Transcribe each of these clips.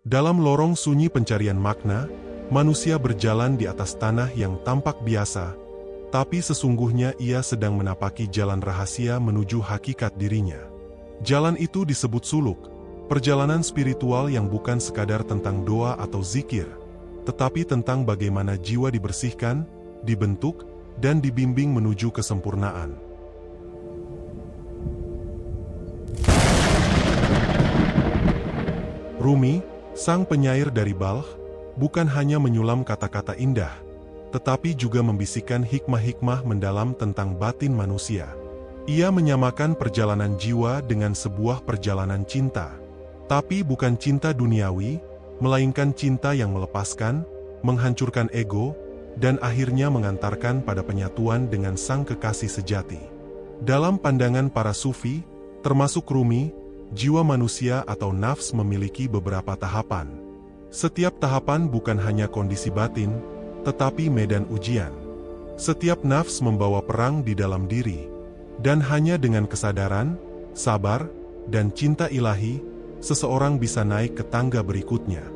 Dalam lorong sunyi pencarian makna, manusia berjalan di atas tanah yang tampak biasa, tapi sesungguhnya ia sedang menapaki jalan rahasia menuju hakikat dirinya. Jalan itu disebut suluk, perjalanan spiritual yang bukan sekadar tentang doa atau zikir, tetapi tentang bagaimana jiwa dibersihkan, dibentuk, dan dibimbing menuju kesempurnaan. Rumi, sang penyair dari Balkh, bukan hanya menyulam kata-kata indah, tetapi juga membisikkan hikmah-hikmah mendalam tentang batin manusia. Ia menyamakan perjalanan jiwa dengan sebuah perjalanan cinta. Tapi bukan cinta duniawi, melainkan cinta yang melepaskan, menghancurkan ego, dan akhirnya mengantarkan pada penyatuan dengan sang kekasih sejati. Dalam pandangan para sufi, termasuk Rumi, jiwa manusia atau nafs memiliki beberapa tahapan. Setiap tahapan bukan hanya kondisi batin, tetapi medan ujian. Setiap nafs membawa perang di dalam diri, dan hanya dengan kesadaran, sabar, dan cinta ilahi, seseorang bisa naik ke tangga berikutnya.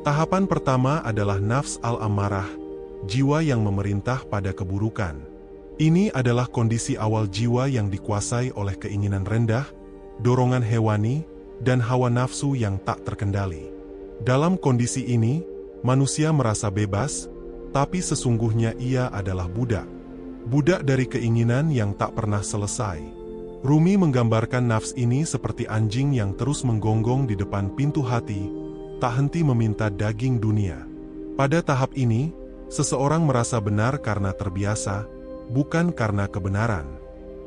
Tahapan pertama adalah nafs al-ammarah, jiwa yang memerintah pada keburukan. Ini adalah kondisi awal jiwa yang dikuasai oleh keinginan rendah, dorongan hewani, dan hawa nafsu yang tak terkendali. Dalam kondisi ini, manusia merasa bebas, tapi sesungguhnya ia adalah budak. Budak dari keinginan yang tak pernah selesai. Rumi menggambarkan nafs ini seperti anjing yang terus menggonggong di depan pintu hati, tak henti meminta daging dunia. Pada tahap ini, seseorang merasa benar karena terbiasa, bukan karena kebenaran.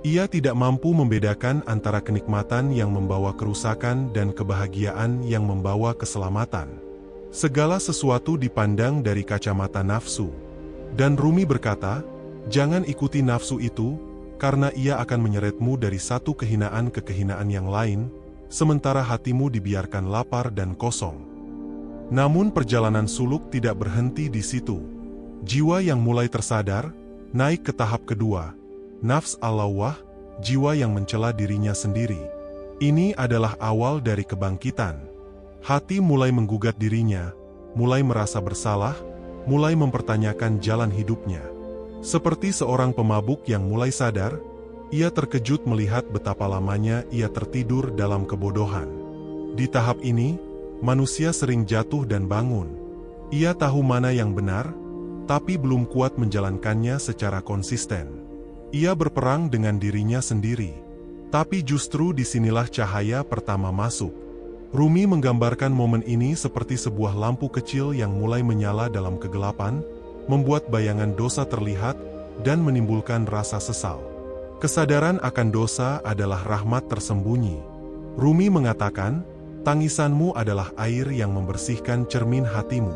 Ia tidak mampu membedakan antara kenikmatan yang membawa kerusakan dan kebahagiaan yang membawa keselamatan. Segala sesuatu dipandang dari kacamata nafsu. Dan Rumi berkata, jangan ikuti nafsu itu, karena ia akan menyeretmu dari satu kehinaan ke kehinaan yang lain, sementara hatimu dibiarkan lapar dan kosong. Namun perjalanan suluk tidak berhenti di situ. Jiwa yang mulai tersadar, naik ke tahap kedua, nafs al-lawwah, jiwa yang mencela dirinya sendiri. Ini adalah awal dari kebangkitan. Hati mulai menggugat dirinya, mulai merasa bersalah, mulai mempertanyakan jalan hidupnya. Seperti seorang pemabuk yang mulai sadar, ia terkejut melihat betapa lamanya ia tertidur dalam kebodohan. Di tahap ini, manusia sering jatuh dan bangun. Ia tahu mana yang benar, tapi belum kuat menjalankannya secara konsisten. Ia berperang dengan dirinya sendiri. Tapi justru disinilah cahaya pertama masuk. Rumi menggambarkan momen ini seperti sebuah lampu kecil yang mulai menyala dalam kegelapan, membuat bayangan dosa terlihat, dan menimbulkan rasa sesal. Kesadaran akan dosa adalah rahmat tersembunyi. Rumi mengatakan, tangisanmu adalah air yang membersihkan cermin hatimu.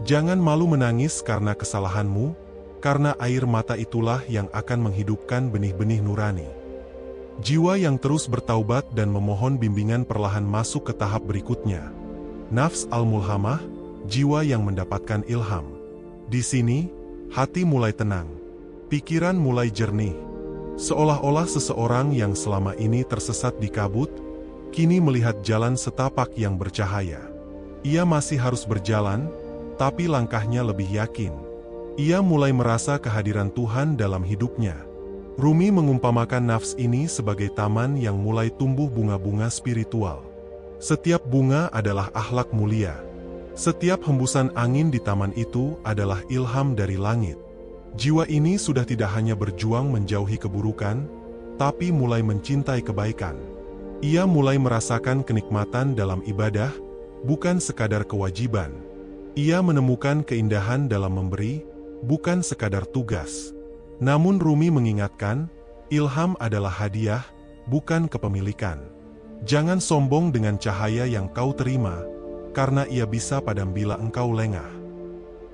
Jangan malu menangis karena kesalahanmu, karena air mata itulah yang akan menghidupkan benih-benih nurani. Jiwa yang terus bertaubat dan memohon bimbingan perlahan masuk ke tahap berikutnya. Nafs al-mulhamah, jiwa yang mendapatkan ilham. Di sini, hati mulai tenang. Pikiran mulai jernih. Seolah-olah seseorang yang selama ini tersesat di kabut, kini melihat jalan setapak yang bercahaya. Ia masih harus berjalan, tapi langkahnya lebih yakin. Ia mulai merasa kehadiran Tuhan dalam hidupnya. Rumi mengumpamakan nafs ini sebagai taman yang mulai tumbuh bunga-bunga spiritual. Setiap bunga adalah akhlak mulia. Setiap hembusan angin di taman itu adalah ilham dari langit. Jiwa ini sudah tidak hanya berjuang menjauhi keburukan, tapi mulai mencintai kebaikan. Ia mulai merasakan kenikmatan dalam ibadah, bukan sekadar kewajiban. Ia menemukan keindahan dalam memberi, bukan sekadar tugas. Namun Rumi mengingatkan, ilham adalah hadiah, bukan kepemilikan. Jangan sombong dengan cahaya yang kau terima, karena ia bisa padam bila engkau lengah.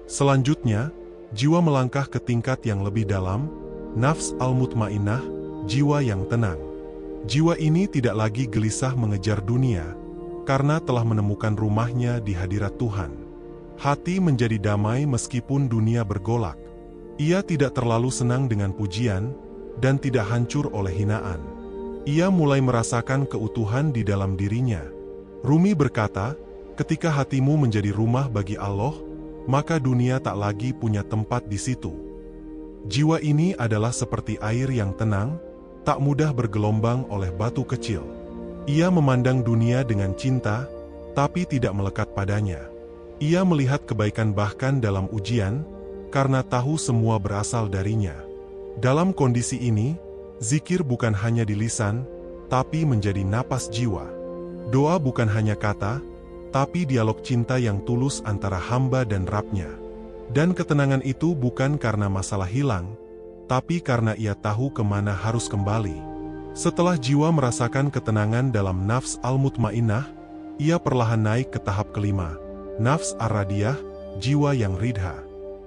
Selanjutnya, jiwa melangkah ke tingkat yang lebih dalam, nafs al-mutmainnah, jiwa yang tenang. Jiwa ini tidak lagi gelisah mengejar dunia, karena telah menemukan rumahnya di hadirat Tuhan. Hati menjadi damai meskipun dunia bergolak. Ia tidak terlalu senang dengan pujian, dan tidak hancur oleh hinaan. Ia mulai merasakan keutuhan di dalam dirinya. Rumi berkata, Ketika hatimu menjadi rumah bagi Allah, maka dunia tak lagi punya tempat di situ. Jiwa ini adalah seperti air yang tenang, tak mudah bergelombang oleh batu kecil. Ia memandang dunia dengan cinta, tapi tidak melekat padanya. Ia melihat kebaikan bahkan dalam ujian, karena tahu semua berasal darinya. Dalam kondisi ini, zikir bukan hanya di lisan, tapi menjadi napas jiwa. Doa bukan hanya kata, tapi dialog cinta yang tulus antara hamba dan Rabb-Nya. Dan ketenangan itu bukan karena masalah hilang, tapi karena ia tahu kemana harus kembali. Setelah jiwa merasakan ketenangan dalam nafs al-mutmainnah, ia perlahan naik ke tahap kelima, nafs ar-radiyah, jiwa yang ridha.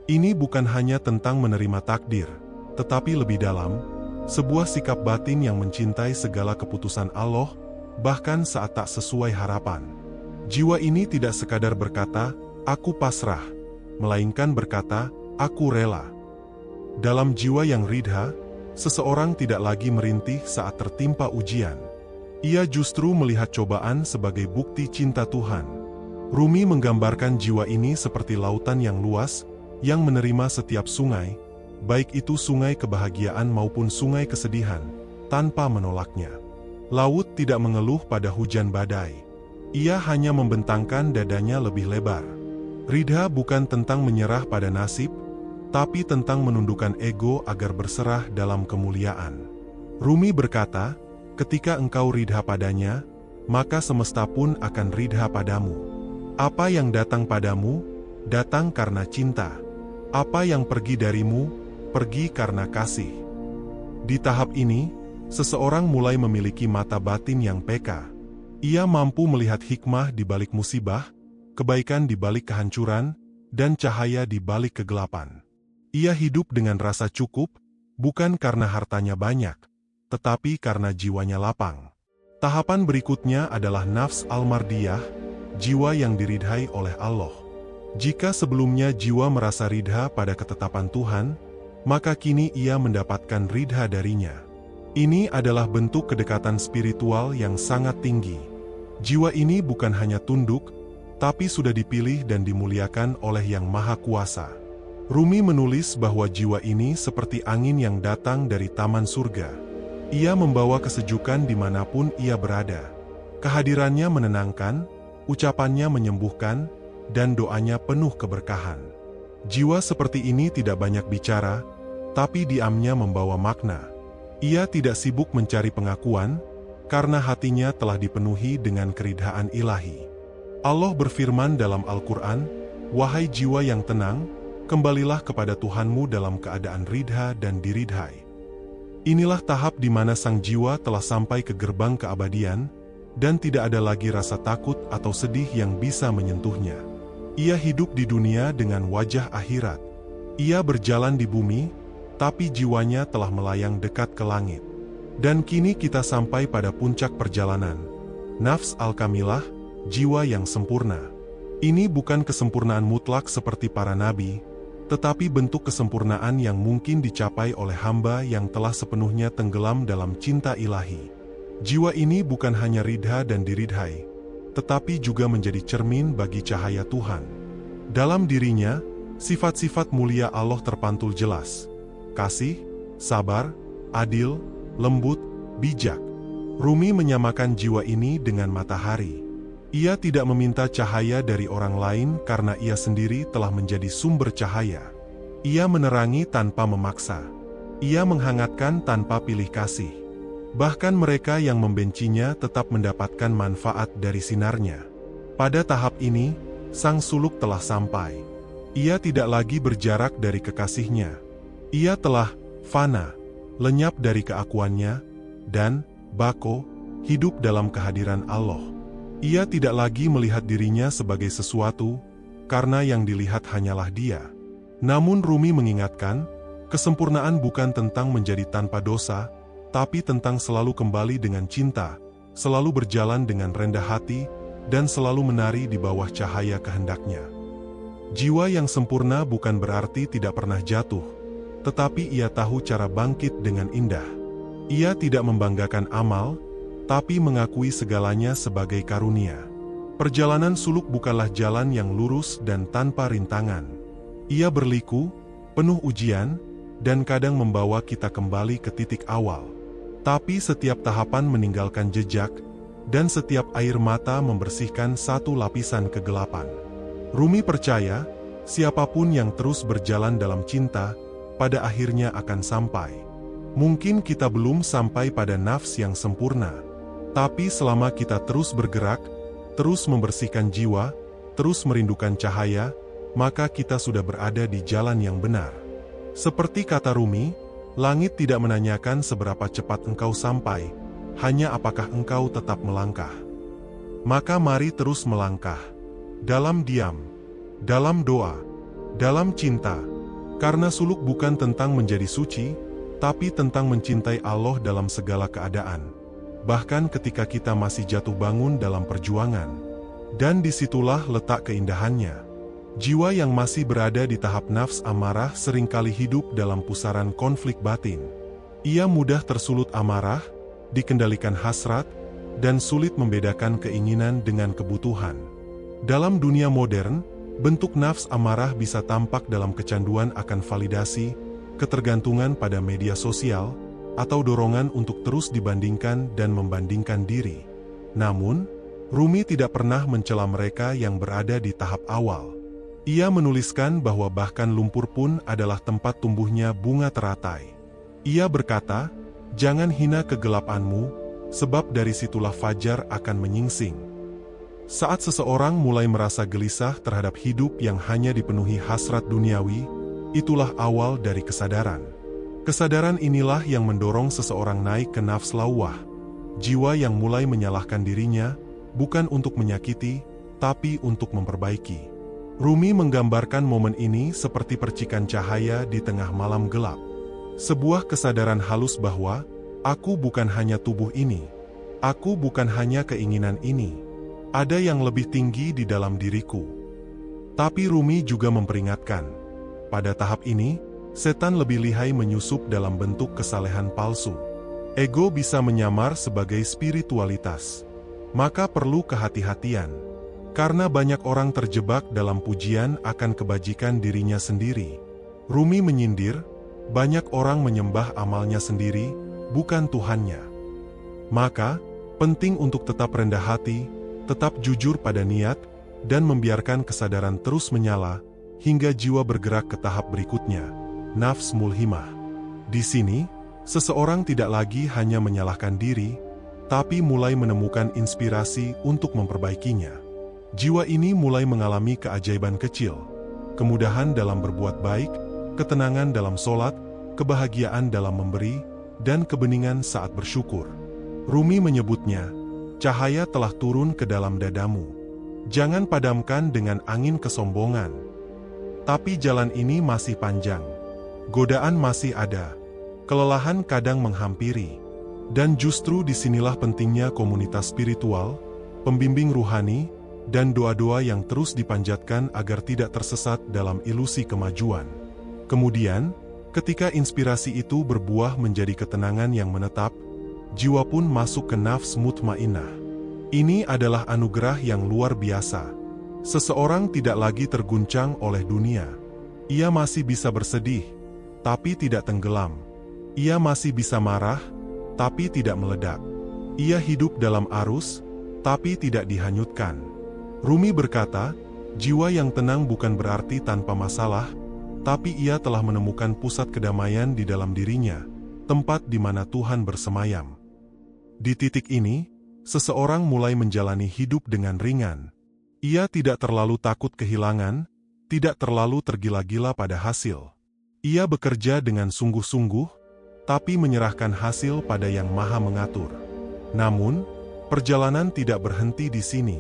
Ini bukan hanya tentang menerima takdir, tetapi lebih dalam, sebuah sikap batin yang mencintai segala keputusan Allah, bahkan saat tak sesuai harapan. Jiwa ini tidak sekadar berkata, "Aku pasrah," melainkan berkata, "Aku rela." Dalam jiwa yang ridha, seseorang tidak lagi merintih saat tertimpa ujian. Ia justru melihat cobaan sebagai bukti cinta Tuhan. Rumi menggambarkan jiwa ini seperti lautan yang luas, yang menerima setiap sungai, baik itu sungai kebahagiaan maupun sungai kesedihan, tanpa menolaknya. Laut tidak mengeluh pada hujan badai. Ia hanya membentangkan dadanya lebih lebar. Ridha bukan tentang menyerah pada nasib, tapi tentang menundukkan ego agar berserah dalam kemuliaan. Rumi berkata, ketika engkau ridha padanya, maka semesta pun akan ridha padamu. Apa yang datang padamu, datang karena cinta. Apa yang pergi darimu, pergi karena kasih. Di tahap ini, seseorang mulai memiliki mata batin yang peka. Ia mampu melihat hikmah di balik musibah, kebaikan di balik kehancuran, dan cahaya di balik kegelapan. Ia hidup dengan rasa cukup, bukan karena hartanya banyak, tetapi karena jiwanya lapang. Tahapan berikutnya adalah nafs al-mardiyah, jiwa yang diridhai oleh Allah. Jika sebelumnya jiwa merasa ridha pada ketetapan Tuhan, maka kini ia mendapatkan ridha darinya. Ini adalah bentuk kedekatan spiritual yang sangat tinggi. Jiwa ini bukan hanya tunduk, tapi sudah dipilih dan dimuliakan oleh Yang Maha Kuasa. Rumi menulis bahwa jiwa ini seperti angin yang datang dari taman surga. Ia membawa kesejukan dimanapun ia berada. Kehadirannya menenangkan, ucapannya menyembuhkan, dan doanya penuh keberkahan. Jiwa seperti ini tidak banyak bicara, tapi diamnya membawa makna. Ia tidak sibuk mencari pengakuan, karena hatinya telah dipenuhi dengan keridhaan ilahi. Allah berfirman dalam Al-Quran, "Wahai jiwa yang tenang, kembalilah kepada Tuhanmu dalam keadaan ridha dan diridhai." Inilah tahap di mana sang jiwa telah sampai ke gerbang keabadian, dan tidak ada lagi rasa takut atau sedih yang bisa menyentuhnya. Ia hidup di dunia dengan wajah akhirat. Ia berjalan di bumi, tapi jiwanya telah melayang dekat ke langit. Dan kini kita sampai pada puncak perjalanan. Nafs al-kamilah, jiwa yang sempurna. Ini bukan kesempurnaan mutlak seperti para nabi, tetapi bentuk kesempurnaan yang mungkin dicapai oleh hamba yang telah sepenuhnya tenggelam dalam cinta ilahi. Jiwa ini bukan hanya ridha dan diridhai, tetapi juga menjadi cermin bagi cahaya Tuhan. Dalam dirinya, sifat-sifat mulia Allah terpantul jelas. Kasih, sabar, adil, lembut, bijak. Rumi menyamakan jiwa ini dengan matahari. Ia tidak meminta cahaya dari orang lain karena ia sendiri telah menjadi sumber cahaya. Ia menerangi tanpa memaksa. Ia menghangatkan tanpa pilih kasih. Bahkan mereka yang membencinya tetap mendapatkan manfaat dari sinarnya. Pada tahap ini, sang suluk telah sampai. Ia tidak lagi berjarak dari kekasihnya. Ia telah fana, lenyap dari keakuannya, dan bako, hidup dalam kehadiran Allah. Ia tidak lagi melihat dirinya sebagai sesuatu, karena yang dilihat hanyalah Dia. Namun Rumi mengingatkan, kesempurnaan bukan tentang menjadi tanpa dosa, tapi tentang selalu kembali dengan cinta, selalu berjalan dengan rendah hati, dan selalu menari di bawah cahaya kehendaknya. Jiwa yang sempurna bukan berarti tidak pernah jatuh, tetapi ia tahu cara bangkit dengan indah. Ia tidak membanggakan amal, tapi mengakui segalanya sebagai karunia. Perjalanan suluk bukanlah jalan yang lurus dan tanpa rintangan. Ia berliku, penuh ujian, dan kadang membawa kita kembali ke titik awal. Tapi setiap tahapan meninggalkan jejak, dan setiap air mata membersihkan satu lapisan kegelapan. Rumi percaya, siapapun yang terus berjalan dalam cinta, pada akhirnya akan sampai. Mungkin kita belum sampai pada nafs yang sempurna, tapi selama kita terus bergerak, terus membersihkan jiwa, terus merindukan cahaya, maka kita sudah berada di jalan yang benar. Seperti kata Rumi, langit tidak menanyakan seberapa cepat engkau sampai, hanya apakah engkau tetap melangkah. Maka mari terus melangkah, dalam diam, dalam doa, dalam cinta, karena suluk bukan tentang menjadi suci, tapi tentang mencintai Allah dalam segala keadaan. Bahkan ketika kita masih jatuh bangun dalam perjuangan. Dan disitulah letak keindahannya. Jiwa yang masih berada di tahap nafs amarah seringkali hidup dalam pusaran konflik batin. Ia mudah tersulut amarah, dikendalikan hasrat, dan sulit membedakan keinginan dengan kebutuhan. Dalam dunia modern, bentuk nafs amarah bisa tampak dalam kecanduan akan validasi, ketergantungan pada media sosial, atau dorongan untuk terus dibandingkan dan membandingkan diri. Namun, Rumi tidak pernah mencela mereka yang berada di tahap awal. Ia menuliskan bahwa bahkan lumpur pun adalah tempat tumbuhnya bunga teratai. Ia berkata, "Jangan hina kegelapanmu, sebab dari situlah fajar akan menyingsing." Saat seseorang mulai merasa gelisah terhadap hidup yang hanya dipenuhi hasrat duniawi, itulah awal dari kesadaran. Kesadaran inilah yang mendorong seseorang naik ke nafs lawwah, jiwa yang mulai menyalahkan dirinya, bukan untuk menyakiti, tapi untuk memperbaiki. Rumi menggambarkan momen ini seperti percikan cahaya di tengah malam gelap. Sebuah kesadaran halus bahwa, aku bukan hanya tubuh ini, aku bukan hanya keinginan ini, ada yang lebih tinggi di dalam diriku. Tapi Rumi juga memperingatkan, pada tahap ini, setan lebih lihai menyusup dalam bentuk kesalehan palsu. Ego bisa menyamar sebagai spiritualitas. Maka perlu kehati-hatian. Karena banyak orang terjebak dalam pujian akan kebajikan dirinya sendiri. Rumi menyindir, banyak orang menyembah amalnya sendiri, bukan Tuhannya. Maka, penting untuk tetap rendah hati, tetap jujur pada niat, dan membiarkan kesadaran terus menyala, hingga jiwa bergerak ke tahap berikutnya, nafs mulhimah. Di sini, seseorang tidak lagi hanya menyalahkan diri, tapi mulai menemukan inspirasi untuk memperbaikinya. Jiwa ini mulai mengalami keajaiban kecil, kemudahan dalam berbuat baik, ketenangan dalam sholat, kebahagiaan dalam memberi, dan kebeningan saat bersyukur. Rumi menyebutnya, cahaya telah turun ke dalam dadamu. Jangan padamkan dengan angin kesombongan. Tapi jalan ini masih panjang. Godaan masih ada. Kelelahan kadang menghampiri. Dan justru disinilah pentingnya komunitas spiritual, pembimbing ruhani, dan doa-doa yang terus dipanjatkan agar tidak tersesat dalam ilusi kemajuan. Kemudian, ketika inspirasi itu berbuah menjadi ketenangan yang menetap, jiwa pun masuk ke nafs mutmainnah. Ini adalah anugerah yang luar biasa. Seseorang tidak lagi terguncang oleh dunia. Ia masih bisa bersedih, tapi tidak tenggelam. Ia masih bisa marah, tapi tidak meledak. Ia hidup dalam arus, tapi tidak dihanyutkan. Rumi berkata, jiwa yang tenang bukan berarti tanpa masalah, tapi ia telah menemukan pusat kedamaian di dalam dirinya, tempat di mana Tuhan bersemayam. Di titik ini, seseorang mulai menjalani hidup dengan ringan. Ia tidak terlalu takut kehilangan, tidak terlalu tergila-gila pada hasil. Ia bekerja dengan sungguh-sungguh, tapi menyerahkan hasil pada Yang Maha Mengatur. Namun, perjalanan tidak berhenti di sini.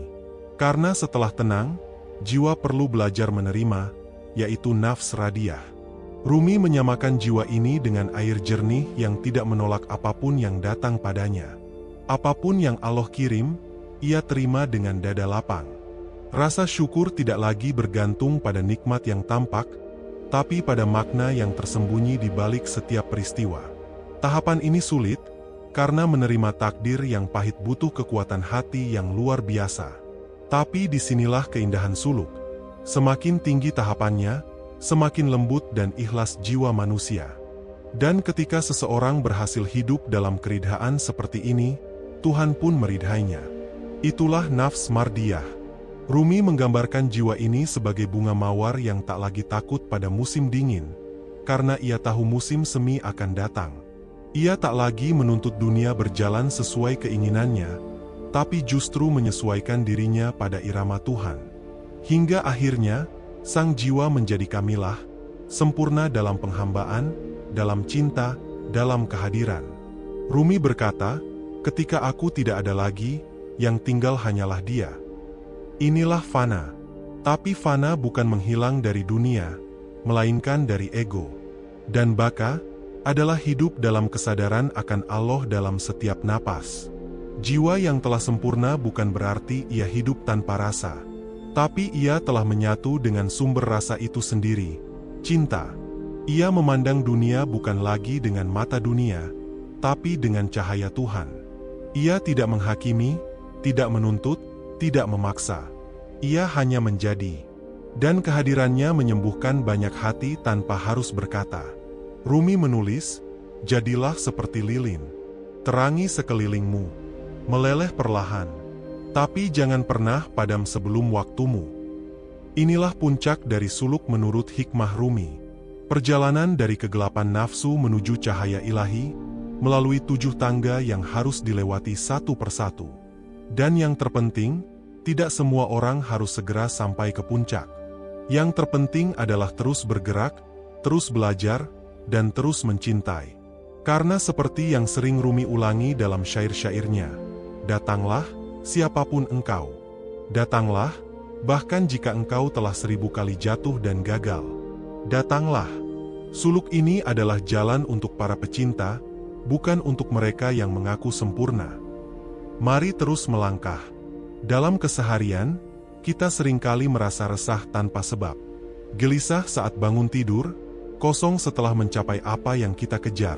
Karena setelah tenang, jiwa perlu belajar menerima, yaitu nafs radiyah. Rumi menyamakan jiwa ini dengan air jernih yang tidak menolak apapun yang datang padanya. Apapun yang Allah kirim, ia terima dengan dada lapang. Rasa syukur tidak lagi bergantung pada nikmat yang tampak, tapi pada makna yang tersembunyi di balik setiap peristiwa. Tahapan ini sulit, karena menerima takdir yang pahit butuh kekuatan hati yang luar biasa. Tapi disinilah keindahan suluk. Semakin tinggi tahapannya, semakin lembut dan ikhlas jiwa manusia. Dan ketika seseorang berhasil hidup dalam keridhaan seperti ini, Tuhan pun meridhainya. Itulah nafs mardiyah. Rumi menggambarkan jiwa ini sebagai bunga mawar yang tak lagi takut pada musim dingin, karena ia tahu musim semi akan datang. Ia tak lagi menuntut dunia berjalan sesuai keinginannya, tapi justru menyesuaikan dirinya pada irama Tuhan. Hingga akhirnya, sang jiwa menjadi kamilah, sempurna dalam penghambaan, dalam cinta, dalam kehadiran. Rumi berkata, "Ketika aku tidak ada lagi, yang tinggal hanyalah Dia." Inilah fana. Tapi fana bukan menghilang dari dunia, melainkan dari ego. Dan baka adalah hidup dalam kesadaran akan Allah dalam setiap napas. Jiwa yang telah sempurna bukan berarti ia hidup tanpa rasa, tapi ia telah menyatu dengan sumber rasa itu sendiri, cinta. Ia memandang dunia bukan lagi dengan mata dunia, tapi dengan cahaya Tuhan. Ia tidak menghakimi, tidak menuntut, tidak memaksa. Ia hanya menjadi. Dan kehadirannya menyembuhkan banyak hati tanpa harus berkata. Rumi menulis, "Jadilah seperti lilin, terangi sekelilingmu. Meleleh perlahan, tapi jangan pernah padam sebelum waktumu." Inilah puncak dari suluk menurut hikmah Rumi. Perjalanan dari kegelapan nafsu menuju cahaya ilahi, melalui 7 tangga yang harus dilewati satu persatu. Dan yang terpenting, tidak semua orang harus segera sampai ke puncak. Yang terpenting adalah terus bergerak, terus belajar, dan terus mencintai. Karena seperti yang sering Rumi ulangi dalam syair-syairnya, "Datanglah, siapapun engkau. Datanglah, bahkan jika engkau telah 1000 kali jatuh dan gagal. Datanglah." Suluk ini adalah jalan untuk para pecinta, bukan untuk mereka yang mengaku sempurna. Mari terus melangkah. Dalam keseharian, kita seringkali merasa resah tanpa sebab. Gelisah saat bangun tidur, kosong setelah mencapai apa yang kita kejar.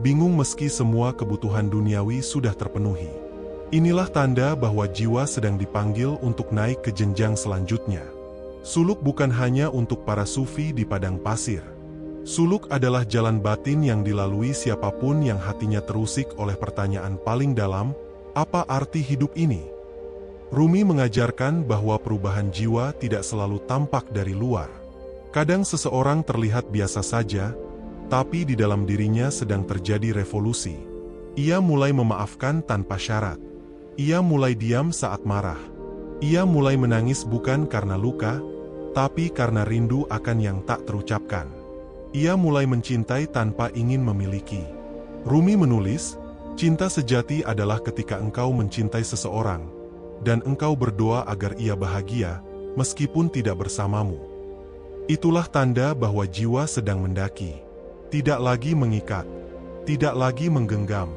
Bingung meski semua kebutuhan duniawi sudah terpenuhi. Inilah tanda bahwa jiwa sedang dipanggil untuk naik ke jenjang selanjutnya. Suluk bukan hanya untuk para sufi di padang pasir. Suluk adalah jalan batin yang dilalui siapapun yang hatinya terusik oleh pertanyaan paling dalam, apa arti hidup ini? Rumi mengajarkan bahwa perubahan jiwa tidak selalu tampak dari luar. Kadang seseorang terlihat biasa saja, tapi di dalam dirinya sedang terjadi revolusi. Ia mulai memaafkan tanpa syarat. Ia mulai diam saat marah. Ia mulai menangis bukan karena luka, tapi karena rindu akan yang tak terucapkan. Ia mulai mencintai tanpa ingin memiliki. Rumi menulis, "Cinta sejati adalah ketika engkau mencintai seseorang, dan engkau berdoa agar ia bahagia, meskipun tidak bersamamu. Itulah tanda bahwa jiwa sedang mendaki. Tidak lagi mengikat, tidak lagi menggenggam,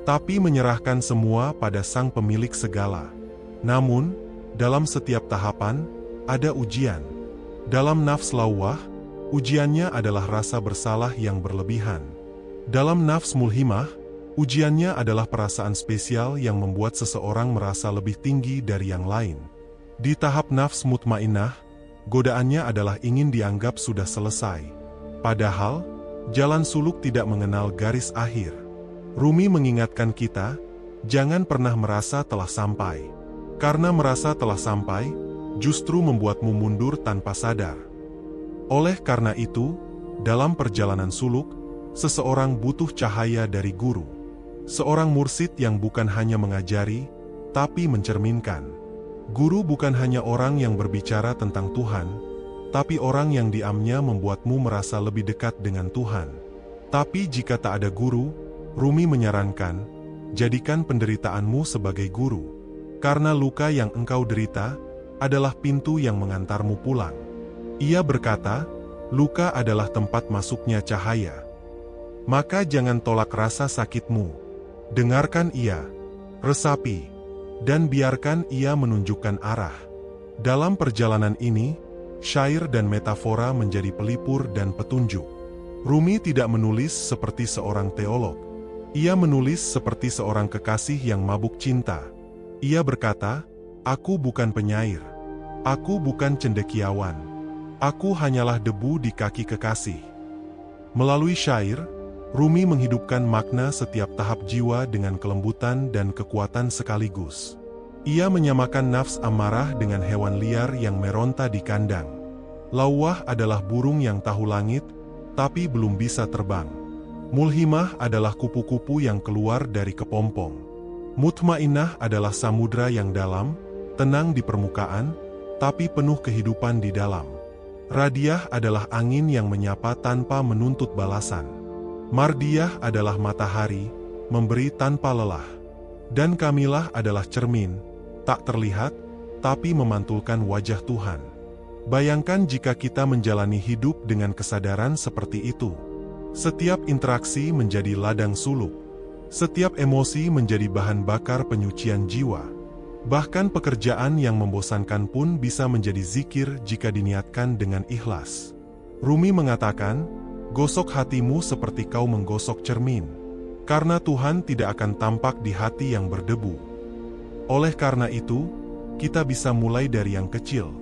tapi menyerahkan semua pada Sang Pemilik segala." Namun, dalam setiap tahapan, ada ujian. Dalam nafs lawwah, ujiannya adalah rasa bersalah yang berlebihan. Dalam nafs mulhimah, ujiannya adalah perasaan spesial yang membuat seseorang merasa lebih tinggi dari yang lain. Di tahap nafs mutmainnah, godaannya adalah ingin dianggap sudah selesai. Padahal, jalan suluk tidak mengenal garis akhir. Rumi mengingatkan kita, jangan pernah merasa telah sampai. Karena merasa telah sampai, justru membuatmu mundur tanpa sadar. Oleh karena itu, dalam perjalanan suluk, seseorang butuh cahaya dari guru. Seorang mursid yang bukan hanya mengajari, tapi mencerminkan. Guru bukan hanya orang yang berbicara tentang Tuhan, tapi orang yang diamnya membuatmu merasa lebih dekat dengan Tuhan. Tapi jika tak ada guru, Rumi menyarankan, jadikan penderitaanmu sebagai guru. Karena luka yang engkau derita, adalah pintu yang mengantarmu pulang. Ia berkata, luka adalah tempat masuknya cahaya. Maka jangan tolak rasa sakitmu. Dengarkan ia, resapi, dan biarkan ia menunjukkan arah. Dalam perjalanan ini, syair dan metafora menjadi pelipur dan petunjuk. Rumi tidak menulis seperti seorang teolog. Ia menulis seperti seorang kekasih yang mabuk cinta. Ia berkata, Aku bukan penyair. Aku bukan cendekiawan. Aku hanyalah debu di kaki kekasih. Melalui syair, Rumi menghidupkan makna setiap tahap jiwa dengan kelembutan dan kekuatan sekaligus. Ia menyamakan nafs amarah dengan hewan liar yang meronta di kandang. Lawwah adalah burung yang tahu langit, tapi belum bisa terbang. Mulhimah adalah kupu-kupu yang keluar dari kepompong. Mutmainnah adalah samudra yang dalam, tenang di permukaan, tapi penuh kehidupan di dalam. Radiyah adalah angin yang menyapa tanpa menuntut balasan. Mardiyah adalah matahari, memberi tanpa lelah. Dan Kamilah adalah cermin, tak terlihat, tapi memantulkan wajah Tuhan. Bayangkan jika kita menjalani hidup dengan kesadaran seperti itu. Setiap interaksi menjadi ladang suluk. Setiap emosi menjadi bahan bakar penyucian jiwa. Bahkan pekerjaan yang membosankan pun bisa menjadi zikir jika diniatkan dengan ikhlas. Rumi mengatakan, "Gosok hatimu seperti kau menggosok cermin, karena Tuhan tidak akan tampak di hati yang berdebu." Oleh karena itu, kita bisa mulai dari yang kecil,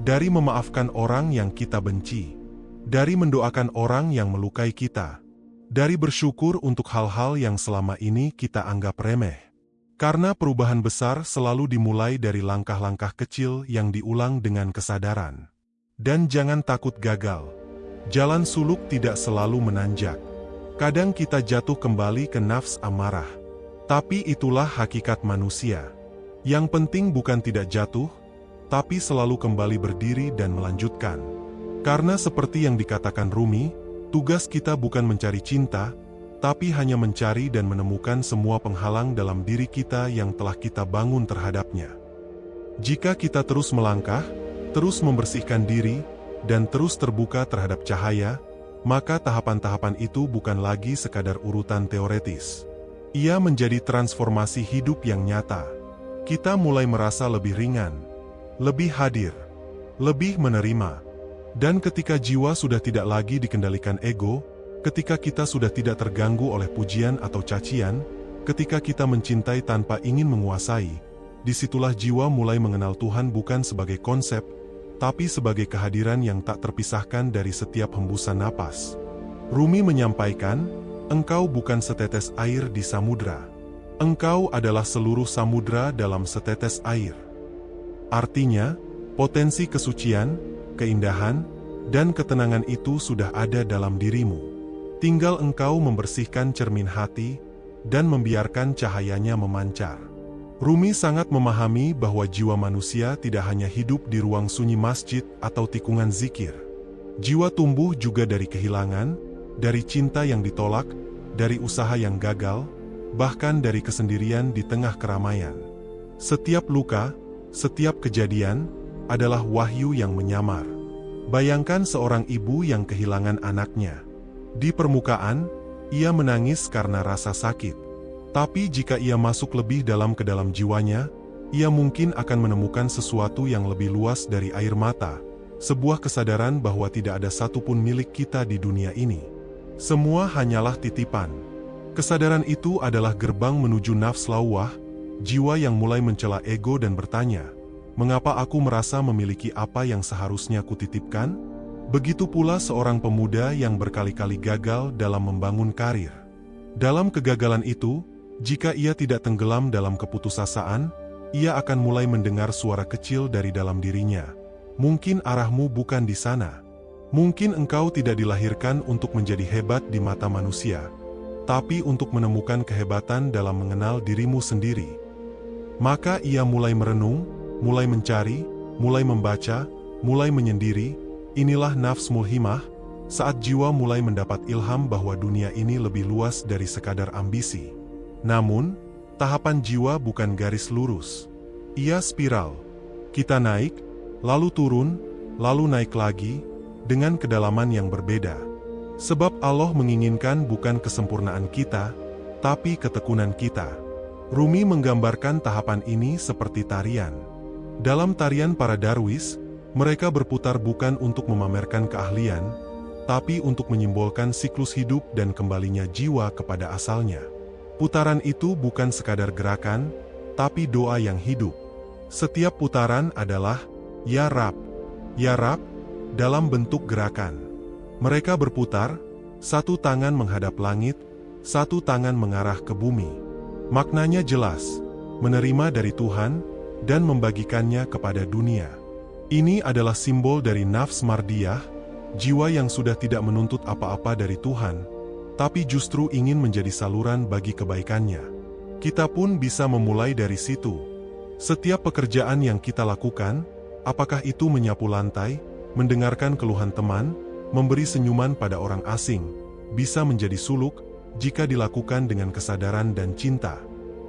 dari memaafkan orang yang kita benci, dari mendoakan orang yang melukai kita, dari bersyukur untuk hal-hal yang selama ini kita anggap remeh. Karena perubahan besar selalu dimulai dari langkah-langkah kecil yang diulang dengan kesadaran. Dan jangan takut gagal. Jalan suluk tidak selalu menanjak. Kadang kita jatuh kembali ke nafs amarah. Tapi itulah hakikat manusia. Yang penting bukan tidak jatuh, tapi selalu kembali berdiri dan melanjutkan. Karena seperti yang dikatakan Rumi, tugas kita bukan mencari cinta, tapi hanya mencari dan menemukan semua penghalang dalam diri kita yang telah kita bangun terhadapnya. Jika kita terus melangkah, terus membersihkan diri, dan terus terbuka terhadap cahaya, maka tahapan-tahapan itu bukan lagi sekadar urutan teoretis. Ia menjadi transformasi hidup yang nyata. Kita mulai merasa lebih ringan, lebih hadir, lebih menerima. Dan ketika jiwa sudah tidak lagi dikendalikan ego, ketika kita sudah tidak terganggu oleh pujian atau cacian, ketika kita mencintai tanpa ingin menguasai, disitulah jiwa mulai mengenal Tuhan bukan sebagai konsep, tapi sebagai kehadiran yang tak terpisahkan dari setiap hembusan napas. Rumi menyampaikan, "Engkau bukan setetes air di samudra. Engkau adalah seluruh samudra dalam setetes air." Artinya, potensi kesucian, keindahan, dan ketenangan itu sudah ada dalam dirimu. Tinggal engkau membersihkan cermin hati, dan membiarkan cahayanya memancar. Rumi sangat memahami bahwa jiwa manusia tidak hanya hidup di ruang sunyi masjid atau tikungan zikir. Jiwa tumbuh juga dari kehilangan, dari cinta yang ditolak, dari usaha yang gagal, bahkan dari kesendirian di tengah keramaian. Setiap luka, setiap kejadian, adalah wahyu yang menyamar. Bayangkan seorang ibu yang kehilangan anaknya. Di permukaan, ia menangis karena rasa sakit. Tapi jika ia masuk lebih dalam ke dalam jiwanya, ia mungkin akan menemukan sesuatu yang lebih luas dari air mata, sebuah kesadaran bahwa tidak ada satupun milik kita di dunia ini. Semua hanyalah titipan. Kesadaran itu adalah gerbang menuju nafs lawwah, jiwa yang mulai mencela ego dan bertanya, "Mengapa aku merasa memiliki apa yang seharusnya kutitipkan?" Begitu pula seorang pemuda yang berkali-kali gagal dalam membangun karir. Dalam kegagalan itu, jika ia tidak tenggelam dalam keputusasaan, ia akan mulai mendengar suara kecil dari dalam dirinya. "Mungkin arahmu bukan di sana. Mungkin engkau tidak dilahirkan untuk menjadi hebat di mata manusia, tapi untuk menemukan kehebatan dalam mengenal dirimu sendiri." Maka ia mulai merenung, mulai mencari, mulai membaca, mulai menyendiri. Inilah nafs mulhimah, saat jiwa mulai mendapat ilham bahwa dunia ini lebih luas dari sekadar ambisi. Namun, tahapan jiwa bukan garis lurus. Ia spiral. Kita naik, lalu turun, lalu naik lagi, dengan kedalaman yang berbeda. Sebab Allah menginginkan bukan kesempurnaan kita, tapi ketekunan kita. Rumi menggambarkan tahapan ini seperti tarian. Dalam tarian para darwis, mereka berputar bukan untuk memamerkan keahlian, tapi untuk menyimbolkan siklus hidup dan kembalinya jiwa kepada asalnya. Putaran itu bukan sekadar gerakan, tapi doa yang hidup. Setiap putaran adalah Ya Rab, Ya Rab, dalam bentuk gerakan. Mereka berputar, satu tangan menghadap langit, satu tangan mengarah ke bumi. Maknanya jelas, menerima dari Tuhan, dan membagikannya kepada dunia. Ini adalah simbol dari nafs mardiyah, jiwa yang sudah tidak menuntut apa-apa dari Tuhan, tapi justru ingin menjadi saluran bagi kebaikannya. Kita pun bisa memulai dari situ. Setiap pekerjaan yang kita lakukan, apakah itu menyapu lantai, mendengarkan keluhan teman, memberi senyuman pada orang asing, bisa menjadi suluk jika dilakukan dengan kesadaran dan cinta.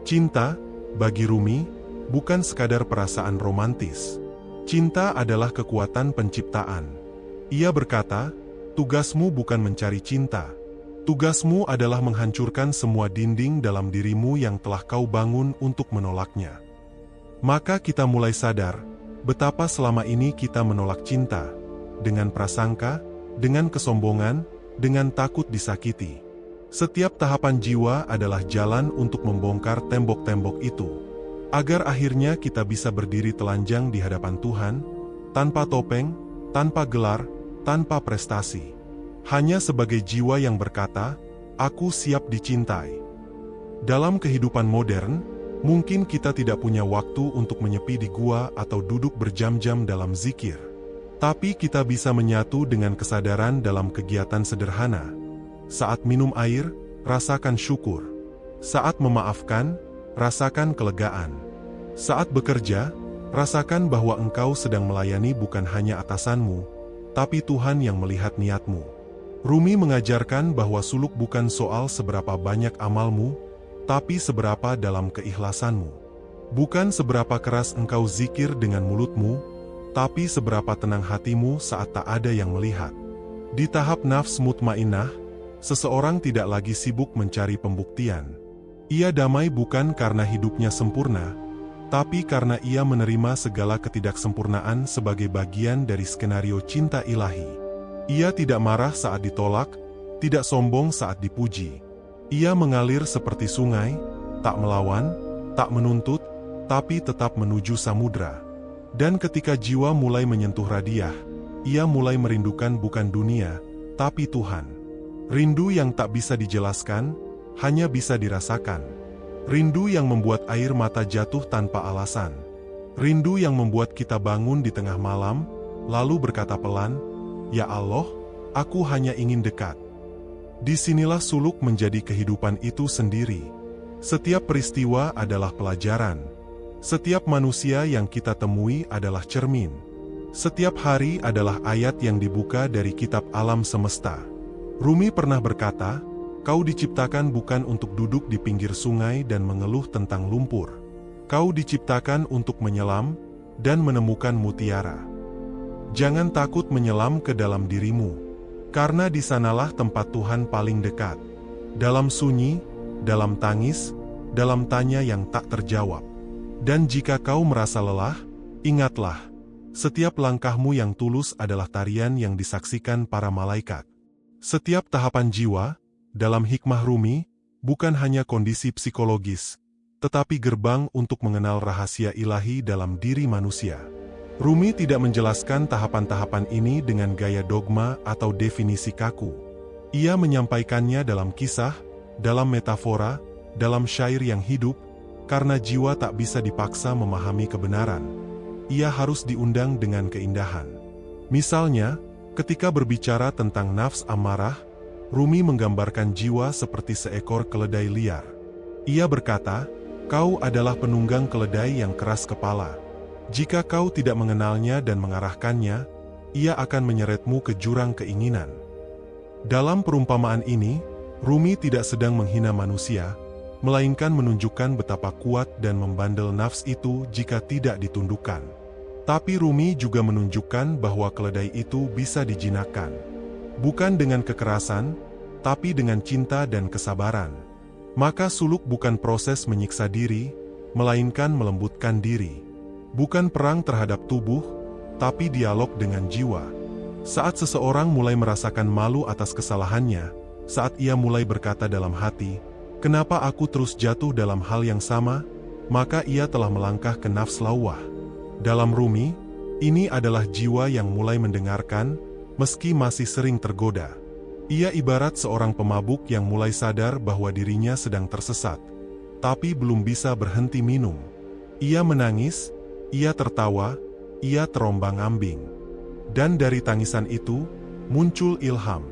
Cinta, bagi Rumi, bukan sekadar perasaan romantis. Cinta adalah kekuatan penciptaan. Ia berkata, tugasmu bukan mencari cinta. Tugasmu adalah menghancurkan semua dinding dalam dirimu yang telah kau bangun untuk menolaknya. Maka kita mulai sadar, betapa selama ini kita menolak cinta, dengan prasangka, dengan kesombongan, dengan takut disakiti. Setiap tahapan jiwa adalah jalan untuk membongkar tembok-tembok itu, agar akhirnya kita bisa berdiri telanjang di hadapan Tuhan, tanpa topeng, tanpa gelar, tanpa prestasi. Hanya sebagai jiwa yang berkata, aku siap dicintai. Dalam kehidupan modern, mungkin kita tidak punya waktu untuk menyepi di gua atau duduk berjam-jam dalam zikir. Tapi kita bisa menyatu dengan kesadaran dalam kegiatan sederhana. Saat minum air, rasakan syukur. Saat memaafkan, rasakan kelegaan. Saat bekerja, rasakan bahwa engkau sedang melayani bukan hanya atasanmu, tapi Tuhan yang melihat niatmu. Rumi mengajarkan bahwa suluk bukan soal seberapa banyak amalmu, tapi seberapa dalam keikhlasanmu. Bukan seberapa keras engkau zikir dengan mulutmu, tapi seberapa tenang hatimu saat tak ada yang melihat. Di tahap nafs mutmainnah, seseorang tidak lagi sibuk mencari pembuktian. Ia damai bukan karena hidupnya sempurna, tapi karena ia menerima segala ketidaksempurnaan sebagai bagian dari skenario cinta ilahi. Ia tidak marah saat ditolak, tidak sombong saat dipuji. Ia mengalir seperti sungai, tak melawan, tak menuntut, tapi tetap menuju samudra. Dan ketika jiwa mulai menyentuh radiah, ia mulai merindukan bukan dunia, tapi Tuhan. Rindu yang tak bisa dijelaskan, hanya bisa dirasakan. Rindu yang membuat air mata jatuh tanpa alasan. Rindu yang membuat kita bangun di tengah malam, lalu berkata pelan, "Ya Allah, aku hanya ingin dekat." Disinilah suluk menjadi kehidupan itu sendiri. Setiap peristiwa adalah pelajaran. Setiap manusia yang kita temui adalah cermin. Setiap hari adalah ayat yang dibuka dari kitab alam semesta. Rumi pernah berkata, kau diciptakan bukan untuk duduk di pinggir sungai dan mengeluh tentang lumpur. Kau diciptakan untuk menyelam dan menemukan mutiara. Jangan takut menyelam ke dalam dirimu, karena di sanalah tempat Tuhan paling dekat. Dalam sunyi, dalam tangis, dalam tanya yang tak terjawab. Dan jika kau merasa lelah, ingatlah, setiap langkahmu yang tulus adalah tarian yang disaksikan para malaikat. Setiap tahapan jiwa, dalam hikmah Rumi, bukan hanya kondisi psikologis, tetapi gerbang untuk mengenal rahasia ilahi dalam diri manusia. Rumi tidak menjelaskan tahapan-tahapan ini dengan gaya dogma atau definisi kaku. Ia menyampaikannya dalam kisah, dalam metafora, dalam syair yang hidup, karena jiwa tak bisa dipaksa memahami kebenaran. Ia harus diundang dengan keindahan. Misalnya, ketika berbicara tentang nafs amarah, Rumi menggambarkan jiwa seperti seekor keledai liar. Ia berkata, kau adalah penunggang keledai yang keras kepala. Jika kau tidak mengenalnya dan mengarahkannya, ia akan menyeretmu ke jurang keinginan. Dalam perumpamaan ini, Rumi tidak sedang menghina manusia, melainkan menunjukkan betapa kuat dan membandel nafs itu jika tidak ditundukkan. Tapi Rumi juga menunjukkan bahwa keledai itu bisa dijinakkan. Bukan dengan kekerasan, tapi dengan cinta dan kesabaran. Maka suluk bukan proses menyiksa diri, melainkan melembutkan diri. Bukan perang terhadap tubuh, tapi dialog dengan jiwa. Saat seseorang mulai merasakan malu atas kesalahannya, saat ia mulai berkata dalam hati, kenapa aku terus jatuh dalam hal yang sama? Maka ia telah melangkah ke nafs lawwah. Dalam Rumi, ini adalah jiwa yang mulai mendengarkan, meski masih sering tergoda. Ia ibarat seorang pemabuk yang mulai sadar bahwa dirinya sedang tersesat, tapi belum bisa berhenti minum. Ia menangis, ia tertawa, ia terombang-ambing. Dan dari tangisan itu, muncul ilham.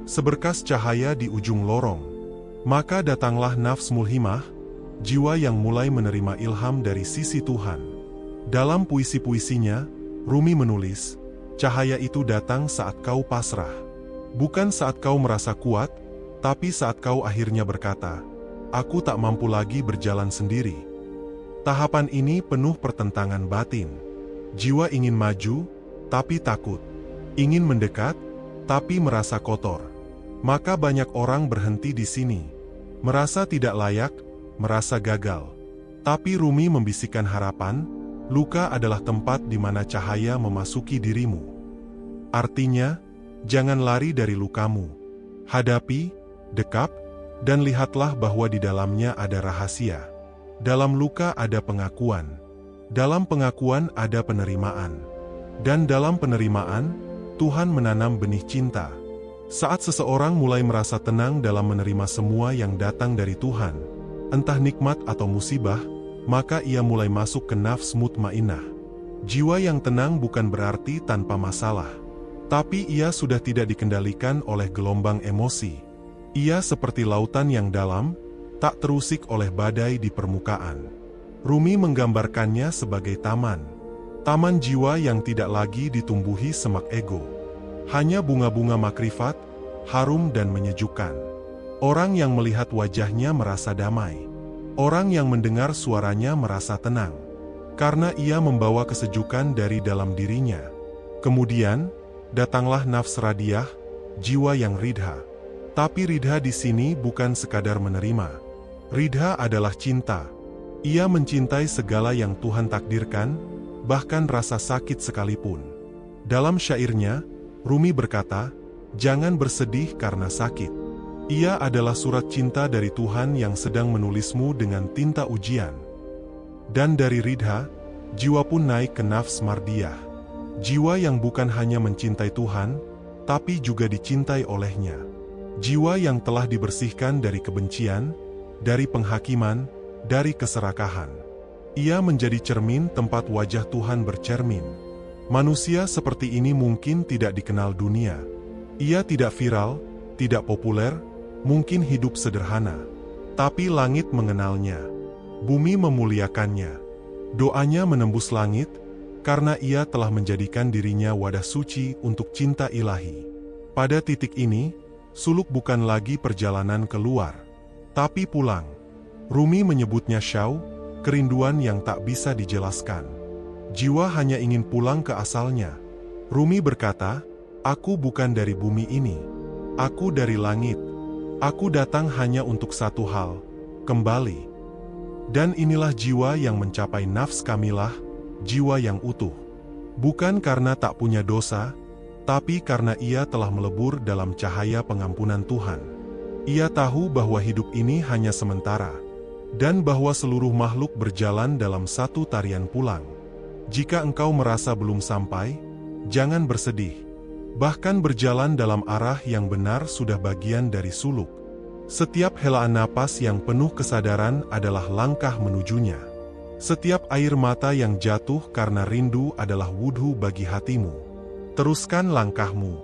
Seberkas cahaya di ujung lorong. Maka datanglah nafs mulhimah, jiwa yang mulai menerima ilham dari sisi Tuhan. Dalam puisi-puisinya, Rumi menulis, cahaya itu datang saat kau pasrah. Bukan saat kau merasa kuat, tapi saat kau akhirnya berkata, aku tak mampu lagi berjalan sendiri. Tahapan ini penuh pertentangan batin. Jiwa ingin maju, tapi takut. Ingin mendekat, tapi merasa kotor. Maka banyak orang berhenti di sini. Merasa tidak layak, merasa gagal. Tapi Rumi membisikkan harapan, luka adalah tempat di mana cahaya memasuki dirimu. Artinya, jangan lari dari lukamu. Hadapi, dekap, dan lihatlah bahwa di dalamnya ada rahasia. Dalam luka ada pengakuan. Dalam pengakuan ada penerimaan. Dan dalam penerimaan, Tuhan menanam benih cinta. Saat seseorang mulai merasa tenang dalam menerima semua yang datang dari Tuhan, entah nikmat atau musibah, maka ia mulai masuk ke nafs mutmainnah. Jiwa yang tenang bukan berarti tanpa masalah, tapi ia sudah tidak dikendalikan oleh gelombang emosi. Ia seperti lautan yang dalam, tak terusik oleh badai di permukaan. Rumi menggambarkannya sebagai taman. Taman jiwa yang tidak lagi ditumbuhi semak ego. Hanya bunga-bunga makrifat, harum dan menyejukkan. Orang yang melihat wajahnya merasa damai. Orang yang mendengar suaranya merasa tenang. Karena ia membawa kesejukan dari dalam dirinya. Kemudian, datanglah nafs radiyah, jiwa yang ridha. Tapi ridha di sini bukan sekadar menerima. Ridha adalah cinta. Ia mencintai segala yang Tuhan takdirkan, bahkan rasa sakit sekalipun. Dalam syairnya, Rumi berkata, jangan bersedih karena sakit. Ia adalah surat cinta dari Tuhan yang sedang menulismu dengan tinta ujian. Dan dari ridha, jiwa pun naik ke nafs mardiyah. Jiwa yang bukan hanya mencintai Tuhan, tapi juga dicintai olehnya. Jiwa yang telah dibersihkan dari kebencian, dari penghakiman, dari keserakahan. Ia menjadi cermin tempat wajah Tuhan bercermin. Manusia seperti ini mungkin tidak dikenal dunia. Ia tidak viral, tidak populer, mungkin hidup sederhana. Tapi langit mengenalnya. Bumi memuliakannya. Doanya menembus langit, karena ia telah menjadikan dirinya wadah suci untuk cinta ilahi. Pada titik ini, suluk bukan lagi perjalanan keluar, tapi pulang. Rumi menyebutnya syau, kerinduan yang tak bisa dijelaskan. Jiwa hanya ingin pulang ke asalnya. Rumi berkata, aku bukan dari bumi ini. Aku dari langit. Aku datang hanya untuk satu hal, kembali. Dan inilah jiwa yang mencapai nafs kamilah, jiwa yang utuh. Bukan karena tak punya dosa, tapi karena ia telah melebur dalam cahaya pengampunan Tuhan. Ia tahu bahwa hidup ini hanya sementara, dan bahwa seluruh makhluk berjalan dalam satu tarian pulang. Jika engkau merasa belum sampai, jangan bersedih. Bahkan berjalan dalam arah yang benar sudah bagian dari suluk. Setiap helaan napas yang penuh kesadaran adalah langkah menujunya. Setiap air mata yang jatuh karena rindu adalah wudhu bagi hatimu. Teruskan langkahmu.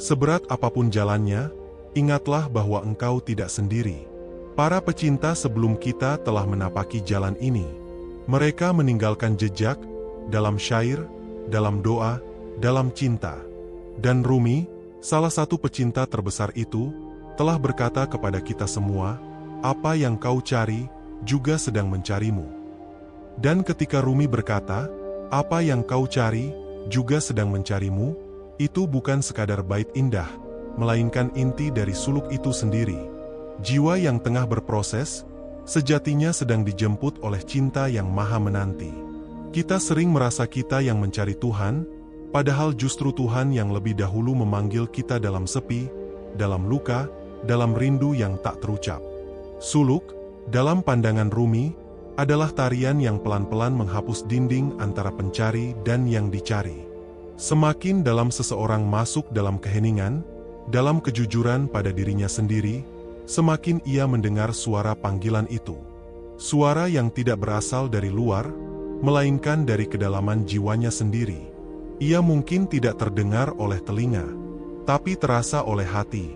Seberat apapun jalannya, ingatlah bahwa engkau tidak sendiri. Para pecinta sebelum kita telah menapaki jalan ini. Mereka meninggalkan jejak, dalam syair, dalam doa, dalam cinta. Dan Rumi, salah satu pecinta terbesar itu, telah berkata kepada kita semua, apa yang kau cari, juga sedang mencarimu. Dan ketika Rumi berkata, apa yang kau cari, juga sedang mencarimu, itu bukan sekadar bait indah, melainkan inti dari suluk itu sendiri. Jiwa yang tengah berproses, sejatinya sedang dijemput oleh cinta yang maha menanti. Kita sering merasa kita yang mencari Tuhan, padahal justru Tuhan yang lebih dahulu memanggil kita dalam sepi, dalam luka, dalam rindu yang tak terucap. Suluk, dalam pandangan Rumi, adalah tarian yang pelan-pelan menghapus dinding antara pencari dan yang dicari. Semakin dalam seseorang masuk dalam keheningan, dalam kejujuran pada dirinya sendiri, semakin ia mendengar suara panggilan itu. Suara yang tidak berasal dari luar, melainkan dari kedalaman jiwanya sendiri. Ia mungkin tidak terdengar oleh telinga, tapi terasa oleh hati.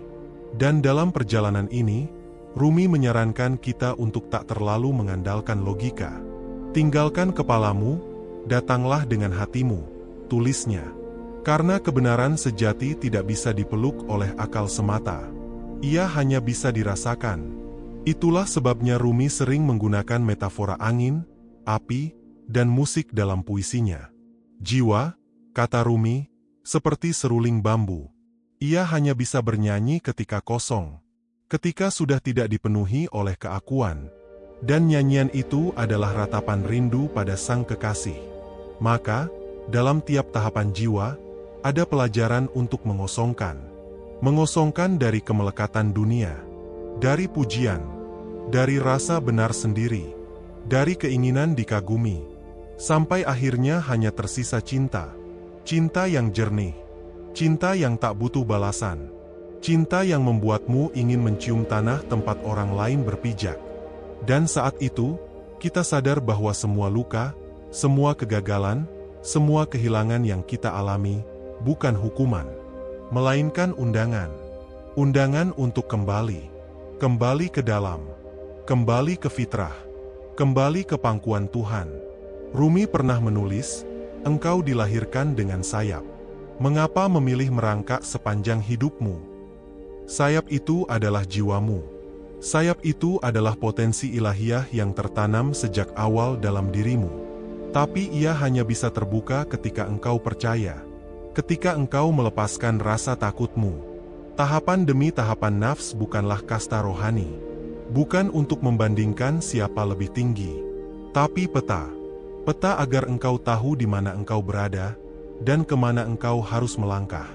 Dan dalam perjalanan ini, Rumi menyarankan kita untuk tak terlalu mengandalkan logika. Tinggalkan kepalamu, datanglah dengan hatimu, tulisnya. Karena kebenaran sejati tidak bisa dipeluk oleh akal semata. Ia hanya bisa dirasakan. Itulah sebabnya Rumi sering menggunakan metafora angin, api, dan musik dalam puisinya. Jiwa, kata Rumi, seperti seruling bambu. Ia hanya bisa bernyanyi ketika kosong, ketika sudah tidak dipenuhi oleh keakuan. Dan nyanyian itu adalah ratapan rindu pada sang kekasih. Maka, dalam tiap tahapan jiwa, ada pelajaran untuk mengosongkan. Mengosongkan dari kemelekatan dunia, dari pujian, dari rasa benar sendiri, dari keinginan dikagumi, sampai akhirnya hanya tersisa cinta. Cinta yang jernih, cinta yang tak butuh balasan, cinta yang membuatmu ingin mencium tanah tempat orang lain berpijak. Dan saat itu, kita sadar bahwa semua luka, semua kegagalan, semua kehilangan yang kita alami, bukan hukuman, melainkan undangan. Undangan untuk kembali ke dalam, kembali ke fitrah, kembali ke pangkuan Tuhan. Rumi pernah menulis, "Engkau dilahirkan dengan sayap. Mengapa memilih merangkak sepanjang hidupmu? Sayap itu adalah jiwamu. Sayap itu adalah potensi ilahiyah yang tertanam sejak awal dalam dirimu. Tapi ia hanya bisa terbuka ketika engkau percaya, ketika engkau melepaskan rasa takutmu. Tahapan demi tahapan nafs bukanlah kasta rohani. Bukan untuk membandingkan siapa lebih tinggi, tapi peta. Peta agar engkau tahu di mana engkau berada, dan kemana engkau harus melangkah.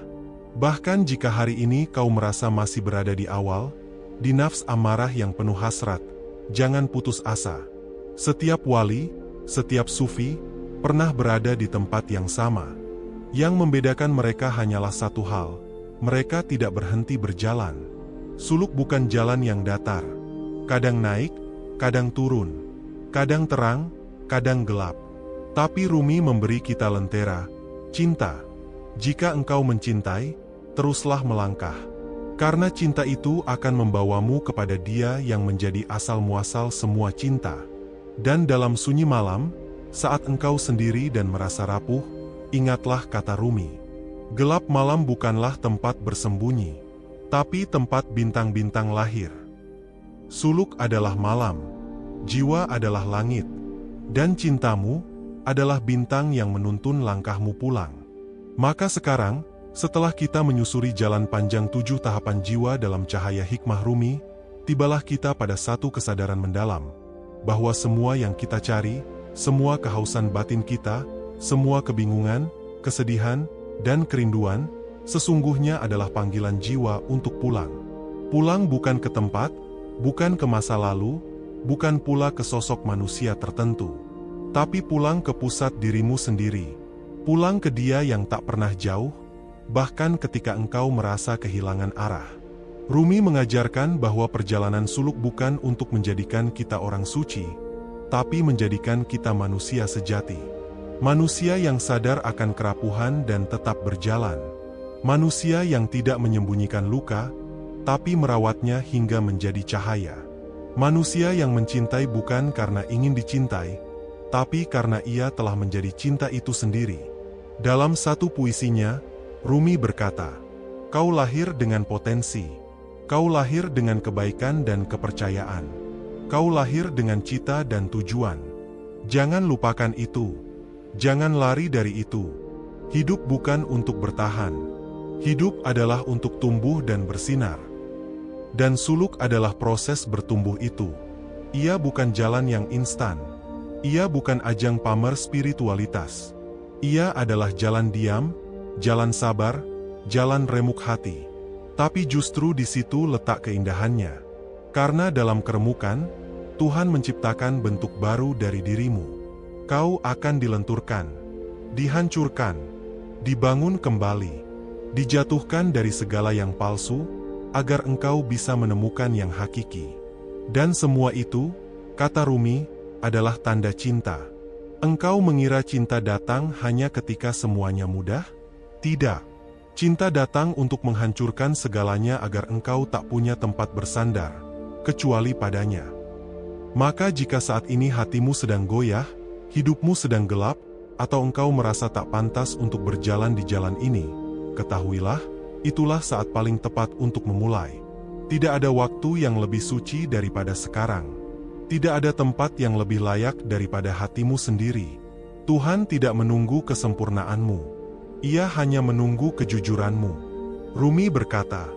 Bahkan jika hari ini kau merasa masih berada di awal, di nafs amarah yang penuh hasrat, jangan putus asa. Setiap wali, setiap sufi, pernah berada di tempat yang sama. Yang membedakan mereka hanyalah satu hal, mereka tidak berhenti berjalan. Suluk bukan jalan yang datar. Kadang naik, kadang turun. Kadang terang, kadang gelap. Tapi Rumi memberi kita lentera, cinta. Jika engkau mencintai, teruslah melangkah. Karena cinta itu akan membawamu kepada Dia yang menjadi asal-muasal semua cinta. Dan dalam sunyi malam, saat engkau sendiri dan merasa rapuh, ingatlah kata Rumi. Gelap malam bukanlah tempat bersembunyi, tapi tempat bintang-bintang lahir. Suluk adalah malam, jiwa adalah langit, dan cintamu adalah bintang yang menuntun langkahmu pulang. Maka sekarang, setelah kita menyusuri jalan panjang 7 tahapan jiwa dalam cahaya hikmah Rumi, tibalah kita pada satu kesadaran mendalam, bahwa semua yang kita cari, semua kehausan batin kita, semua kebingungan, kesedihan, dan kerinduan, sesungguhnya adalah panggilan jiwa untuk pulang. Pulang bukan ke tempat, bukan ke masa lalu, bukan pula ke sosok manusia tertentu, tapi pulang ke pusat dirimu sendiri. Pulang ke Dia yang tak pernah jauh, bahkan ketika engkau merasa kehilangan arah. Rumi mengajarkan bahwa perjalanan suluk bukan untuk menjadikan kita orang suci, tapi menjadikan kita manusia sejati. Manusia yang sadar akan kerapuhan dan tetap berjalan. Manusia yang tidak menyembunyikan luka, tapi merawatnya hingga menjadi cahaya. Manusia yang mencintai bukan karena ingin dicintai, tapi karena ia telah menjadi cinta itu sendiri. Dalam satu puisinya, Rumi berkata, "Kau lahir dengan potensi. Kau lahir dengan kebaikan dan kepercayaan. Kau lahir dengan cita dan tujuan. Jangan lupakan itu. Jangan lari dari itu. Hidup bukan untuk bertahan. Hidup adalah untuk tumbuh dan bersinar." Dan suluk adalah proses bertumbuh itu. Ia bukan jalan yang instan. Ia bukan ajang pamer spiritualitas. Ia adalah jalan diam, jalan sabar, jalan remuk hati. Tapi justru di situ letak keindahannya. Karena dalam keremukan, Tuhan menciptakan bentuk baru dari dirimu. Kau akan dilenturkan, dihancurkan, dibangun kembali, dijatuhkan dari segala yang palsu, agar engkau bisa menemukan yang hakiki. Dan semua itu, kata Rumi, adalah tanda cinta. Engkau mengira cinta datang hanya ketika semuanya mudah? Tidak. Cinta datang untuk menghancurkan segalanya agar engkau tak punya tempat bersandar, kecuali padanya. Maka jika saat ini hatimu sedang goyah, hidupmu sedang gelap, atau engkau merasa tak pantas untuk berjalan di jalan ini, ketahuilah, itulah saat paling tepat untuk memulai. Tidak ada waktu yang lebih suci daripada sekarang. Tidak ada tempat yang lebih layak daripada hatimu sendiri. Tuhan tidak menunggu kesempurnaanmu. Ia hanya menunggu kejujuranmu. Rumi berkata,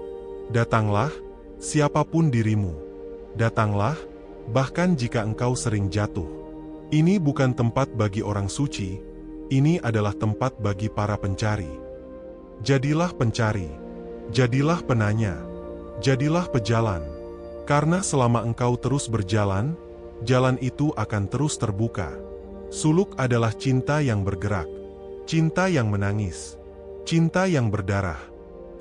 "Datanglah, siapapun dirimu. Datanglah, bahkan jika engkau sering jatuh. Ini bukan tempat bagi orang suci, ini adalah tempat bagi para pencari. Jadilah pencari, jadilah penanya, jadilah pejalan. Karena selama engkau terus berjalan, jalan itu akan terus terbuka." Suluk adalah cinta yang bergerak. Cinta yang menangis, cinta yang berdarah,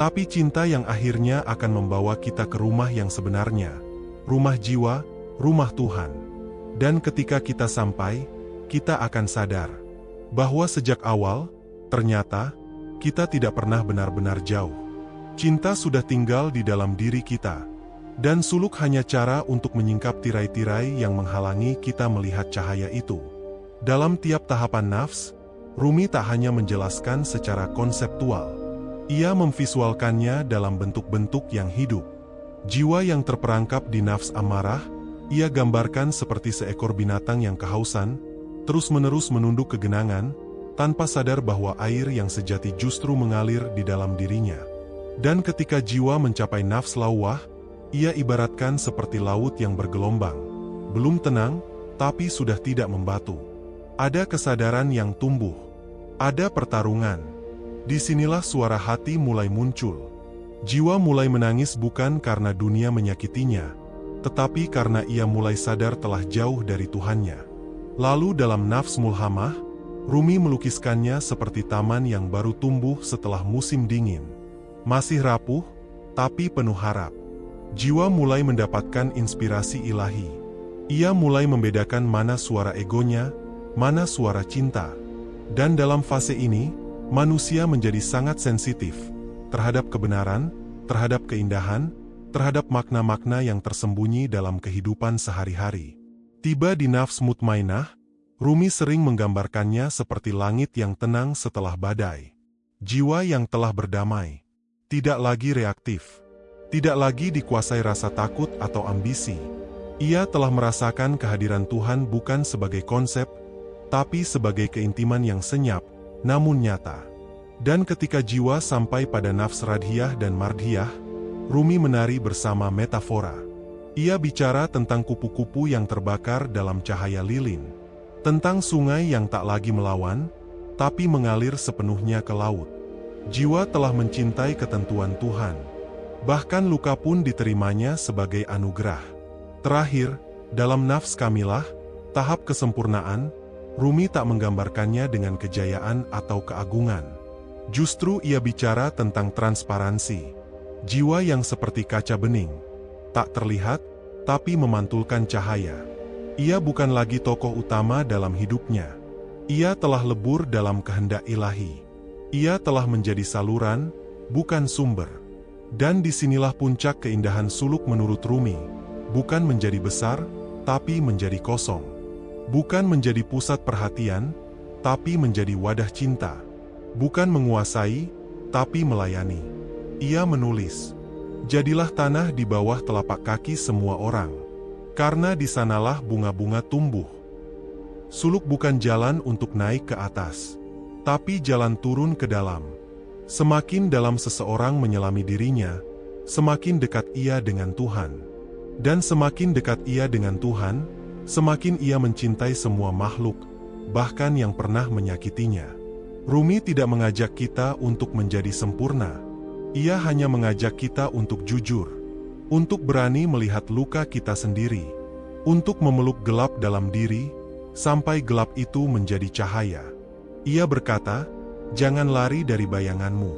tapi cinta yang akhirnya akan membawa kita ke rumah yang sebenarnya, rumah jiwa, rumah Tuhan. Dan ketika kita sampai, kita akan sadar bahwa sejak awal, ternyata, kita tidak pernah benar-benar jauh. Cinta sudah tinggal di dalam diri kita, dan suluk hanya cara untuk menyingkap tirai-tirai yang menghalangi kita melihat cahaya itu. Dalam tiap tahapan nafs, Rumi tak hanya menjelaskan secara konseptual. Ia memvisualkannya dalam bentuk-bentuk yang hidup. Jiwa yang terperangkap di nafs amarah, ia gambarkan seperti seekor binatang yang kehausan, terus-menerus menunduk ke genangan, tanpa sadar bahwa air yang sejati justru mengalir di dalam dirinya. Dan ketika jiwa mencapai nafs lawah, ia ibaratkan seperti laut yang bergelombang. Belum tenang, tapi sudah tidak membatu. Ada kesadaran yang tumbuh. Ada pertarungan. Disinilah suara hati mulai muncul. Jiwa mulai menangis bukan karena dunia menyakitinya, tetapi karena ia mulai sadar telah jauh dari Tuhannya. Lalu dalam nafs mulhamah, Rumi melukiskannya seperti taman yang baru tumbuh setelah musim dingin. Masih rapuh, tapi penuh harap. Jiwa mulai mendapatkan inspirasi ilahi. Ia mulai membedakan mana suara egonya, mana suara cinta. Dan dalam fase ini, manusia menjadi sangat sensitif terhadap kebenaran, terhadap keindahan, terhadap makna-makna yang tersembunyi dalam kehidupan sehari-hari. Tiba di nafs mutmainah, Rumi sering menggambarkannya seperti langit yang tenang setelah badai. Jiwa yang telah berdamai, tidak lagi reaktif, tidak lagi dikuasai rasa takut atau ambisi. Ia telah merasakan kehadiran Tuhan bukan sebagai konsep, tapi sebagai keintiman yang senyap, namun nyata. Dan ketika jiwa sampai pada nafs radhiyah dan mardhiyah, Rumi menari bersama metafora. Ia bicara tentang kupu-kupu yang terbakar dalam cahaya lilin, tentang sungai yang tak lagi melawan, tapi mengalir sepenuhnya ke laut. Jiwa telah mencintai ketentuan Tuhan. Bahkan luka pun diterimanya sebagai anugerah. Terakhir, dalam nafs kamilah, tahap kesempurnaan, Rumi tak menggambarkannya dengan kejayaan atau keagungan. Justru ia bicara tentang transparansi. Jiwa yang seperti kaca bening, tak terlihat, tapi memantulkan cahaya. Ia bukan lagi tokoh utama dalam hidupnya. Ia telah lebur dalam kehendak ilahi. Ia telah menjadi saluran, bukan sumber. Dan disinilah puncak keindahan suluk menurut Rumi. Bukan menjadi besar, tapi menjadi kosong. Bukan menjadi pusat perhatian, tapi menjadi wadah cinta. Bukan menguasai, tapi melayani. Ia menulis, "Jadilah tanah di bawah telapak kaki semua orang, karena di sanalah bunga-bunga tumbuh." Suluk bukan jalan untuk naik ke atas, tapi jalan turun ke dalam. Semakin dalam seseorang menyelami dirinya, semakin dekat ia dengan Tuhan. Dan semakin dekat ia dengan Tuhan, semakin ia mencintai semua makhluk, bahkan yang pernah menyakitinya. Rumi tidak mengajak kita untuk menjadi sempurna. Ia hanya mengajak kita untuk jujur, untuk berani melihat luka kita sendiri, untuk memeluk gelap dalam diri, sampai gelap itu menjadi cahaya. Ia berkata, "Jangan lari dari bayanganmu,